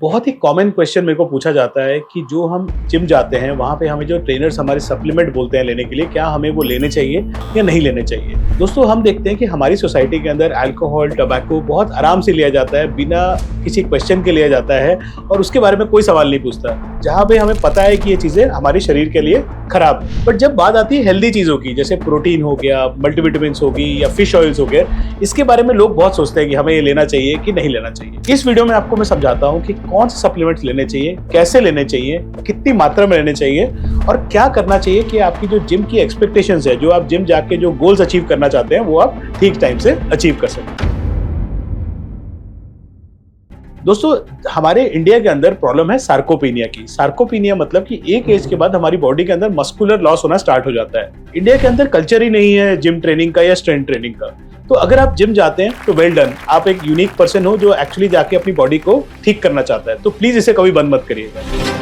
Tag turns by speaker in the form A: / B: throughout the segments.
A: बहुत ही common question मेरे को पूछा जाता है कि जो हम जिम जाते हैं वहाँ पे हमें जो ट्रेनर्स हमारे सप्लीमेंट बोलते हैं लेने के लिए, क्या हमें वो लेने चाहिए या नहीं लेने चाहिए। दोस्तों, हम देखते हैं कि हमारी सोसाइटी के अंदर अल्कोहल, टबैको बहुत आराम से लिया जाता है, बिना किसी क्वेश्चन के लिया जाता है और उसके बारे में कोई सवाल नहीं पूछता, जहाँ पे हमें पता है कि ये चीज़ें हमारे शरीर के लिए खराब है। बट जब बात आती है हेल्दी चीज़ों की, जैसे प्रोटीन हो गया, मल्टीविटामिन्स होगी या फिश ऑयल्स हो गए, इसके बारे में लोग बहुत सोचते हैं कि हमें ये लेना चाहिए कि नहीं लेना चाहिए। इस वीडियो में आपको मैं समझाता हूँ कि कौन से सप्लीमेंट्स लेने चाहिए, कैसे लेने चाहिए, कितनी मात्रा में लेने चाहिए और क्या करना चाहिए कि आपकी जो जिम की एक्सपेक्टेशंस है, जो आप जिम जाके जो गोल्स अचीव करना चाहते हैं, वो आप ठीक टाइम से अचीव कर सकें। दोस्तों, हमारे इंडिया के अंदर प्रॉब्लम है सार्कोपीनिया की। सार्कोपीनिया मतलब कि एक एज के बाद हमारी बॉडी के अंदर मस्कुलर लॉस होना स्टार्ट हो जाता है। इंडिया के अंदर कल्चर ही नहीं है जिम ट्रेनिंग का या स्ट्रेंथ ट्रेनिंग का। तो अगर आप जिम जाते हैं तो वेल डन, आप एक यूनिक पर्सन हो जो एक्चुअली जाके अपनी बॉडी को ठीक करना चाहता है। तो प्लीज इसे कभी बंद मत करिएगा।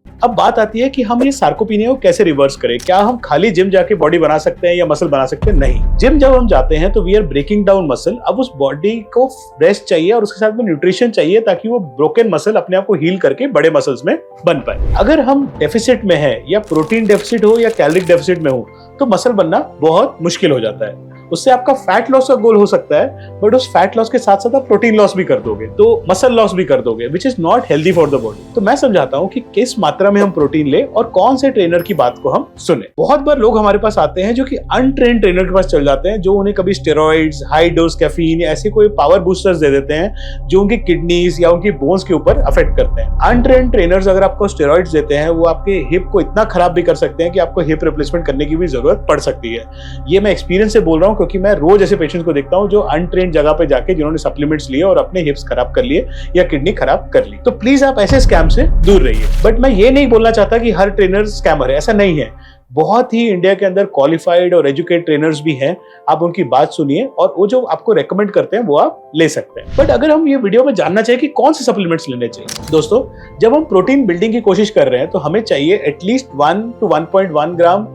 A: अब बात आती है कि हम ये सार्कोपीनिया को कैसे रिवर्स करें। क्या हम खाली जिम जाके बॉडी बना सकते हैं या मसल बना सकते हैं? नहीं। जिम जब हम जाते हैं तो we are breaking down muscle. अब उस बॉडी को रेस्ट चाहिए और उसके साथ में न्यूट्रिशन चाहिए ताकि वो ब्रोकन मसल अपने आप को हील करके बड़े मसल्स में बन पाए। अगर हम डेफिसिट में है, या प्रोटीन डेफिसिट हो या कैलोरी डेफिसिट में हो, तो मसल बनना बहुत मुश्किल हो जाता है। उससे आपका फैट लॉस का गोल हो सकता है, बट उस फैट लॉस के साथ साथ आप प्रोटीन लॉस भी कर दोगे, तो मसल लॉस भी कर दोगे, which is not healthy for the body. तो मैं समझाता हूँ कि किस मात्रा में हम प्रोटीन ले और कौन से ट्रेनर की बात को हम सुने। बहुत बार लोग हमारे पास आते हैं जो कि अनट्रेन्ड ट्रेनर के पास चल जाते हैं, जो उन्हें कभी स्टेरॉइड्स, हाई डोज कैफीन या ऐसे कोई पावर बूस्टर्स दे देते हैं जो उनकी किडनीज या उनकी बोन्स के ऊपर अफेक्ट करते हैं। अनट्रेन्ड ट्रेनर्स अगर आपको स्टेरॉइड्स देते हैं, वो आपके हिप को इतना खराब भी कर सकते हैं कि आपको हिप रिप्लेसमेंट करने की भी जरूरत पड़ सकती है। ये मैं एक्सपीरियंस से बोल रहा हूँ, क्योंकि मैं रोज ऐसे पेशेंट्स को देखता हूं जो अनट्रेन्ड जगह पे जाके जिन्होंने सप्लीमेंट्स लिए और अपने हिप्स खराब कर लिए या किडनी खराब कर ली। तो प्लीज आप ऐसे स्कैम से दूर रहिए। बट मैं ये नहीं बोलना चाहता कि हर ट्रेनर स्कैमर है, ऐसा नहीं है। बहुत ही इंडिया के अंदर क्वालिफाइड और एजुकेटेड ट्रेनर्स भी हैं। आप उनकी बात सुनिए और वो जो आपको रेकमेंड करते हैं वो आप ले सकते हैं। बट अगर हम ये वीडियो में जानना चाहिए कि कौन से सप्लीमेंट्स लेने चाहिए, दोस्तों, जब हम प्रोटीन बिल्डिंग की कोशिश कर रहे हैं तो हमें चाहिए एटलीस्ट 1 to 1.1 ग्राम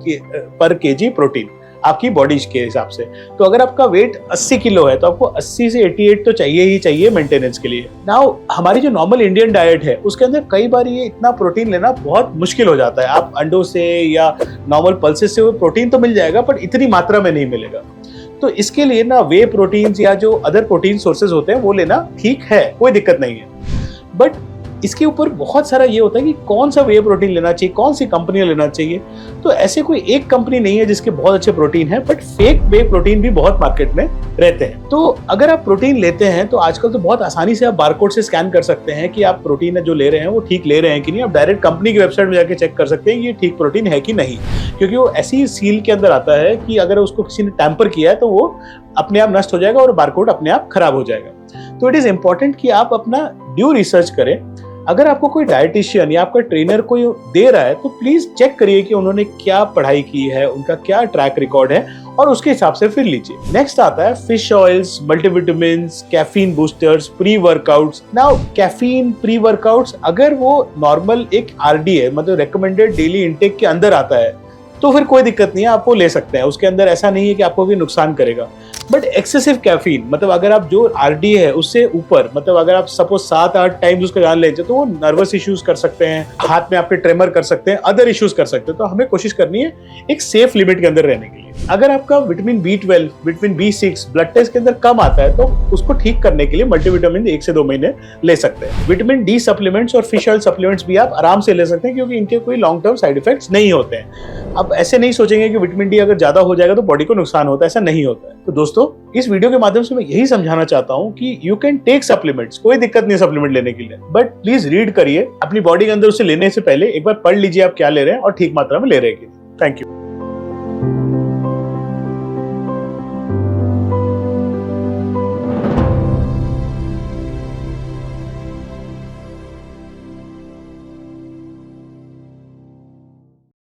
A: पर केजी प्रोटीन आपकी बॉडी के हिसाब से। तो अगर आपका वेट 80 किलो है तो आपको 80 से 88 तो चाहिए ही चाहिए मेंटेनेंस के लिए। नाउ हमारी जो नॉर्मल इंडियन डाइट है उसके अंदर कई बार ये इतना प्रोटीन लेना बहुत मुश्किल हो जाता है। आप अंडों से या नॉर्मल पल्सेस से वो प्रोटीन तो मिल जाएगा, पर इतनी मात्रा में नहीं मिलेगा। तो इसके लिए ना वे प्रोटीन या जो अदर प्रोटीन सोर्सेज होते हैं वो लेना ठीक है, कोई दिक्कत नहीं है। बट इसके ऊपर बहुत सारा ये होता है कि कौन सा वे प्रोटीन लेना चाहिए, कौन सी कंपनियां लेना चाहिए। तो ऐसे कोई एक कंपनी नहीं है जिसके बहुत अच्छे प्रोटीन है, बट फेक वे प्रोटीन भी बहुत मार्केट में रहते हैं। तो अगर आप प्रोटीन लेते हैं तो आजकल तो बहुत आसानी से आप बारकोड से स्कैन कर सकते हैं कि आप प्रोटीन जो ले रहे हैं वो ठीक ले रहे हैं कि नहीं। आप डायरेक्ट कंपनी की वेबसाइट में जाकर चेक कर सकते हैं कि ये ठीक प्रोटीन है कि नहीं, क्योंकि वो ऐसी सील के अंदर आता है कि अगर उसको किसी ने टैंपर किया है तो वो अपने आप नष्ट हो जाएगा और बारकोड अपने आप खराब हो जाएगा। तो इट इज इंपॉर्टेंट कि आप अपना ड्यू रिसर्च करें। अगर आपको कोई डाइटिशियन या आपका ट्रेनर कोई दे रहा है तो प्लीज चेक करिए कि उन्होंने क्या पढ़ाई की है, उनका क्या ट्रैक रिकॉर्ड है, और उसके हिसाब से फिर लीजिए। नेक्स्ट आता है fish oils, multivitamins, caffeine boosters, pre workouts. Now caffeine, pre workouts अगर वो नॉर्मल एक आरडी है, मतलब रिकमेंडेड डेली इंटेक के अंदर आता है, तो फिर कोई दिक्कत नहीं है, आप वो ले सकते हैं। उसके अंदर ऐसा नहीं है कि आपको भी नुकसान करेगा। बट एक्सेसिव कैफीन, मतलब अगर आप जो आरडी है उससे ऊपर, मतलब अगर आप सपोज 7-8 टाइम्स उसका जान लेते तो वो नर्वस इश्यूज कर सकते हैं, हाथ में आपके ट्रेमर कर सकते हैं, अदर इश्यूज कर सकते हैं। तो हमें कोशिश करनी है एक सेफ लिमिट के अंदर रहने के लिए। अगर आपका vitamin B12, vitamin B6 blood test के अंदर कम आता है तो उसको ठीक करने के लिए मल्टीविटामिन 1 से 2 महीने ले सकते हैं। विटामिन डी सप्लीमेंट्स और फिश ऑयल सप्लीमेंट्स भी आप आराम से ले सकते हैं, क्योंकि इनके कोई लॉन्ग टर्म साइड इफेक्ट्स नहीं होते हैं। अब ऐसे नहीं सोचेंगे कि विटामिन डी अगर ज्यादा हो जाएगा तो बॉडी को नुकसान होता है, ऐसा नहीं होता है। तो दोस्तों, इस वीडियो के माध्यम से मैं यही समझाना चाहता हूं कि यू कैन टेक सप्लीमेंट्स, कोई दिक्कत नहीं है सप्लीमेंट लेने के लिए, बट प्लीज रीड करिए। अपनी बॉडी के अंदर उसे लेने से पहले एक बार पढ़ लीजिए आप क्या ले रहे हैं और ठीक मात्रा में ले रहे हैं। Thank you.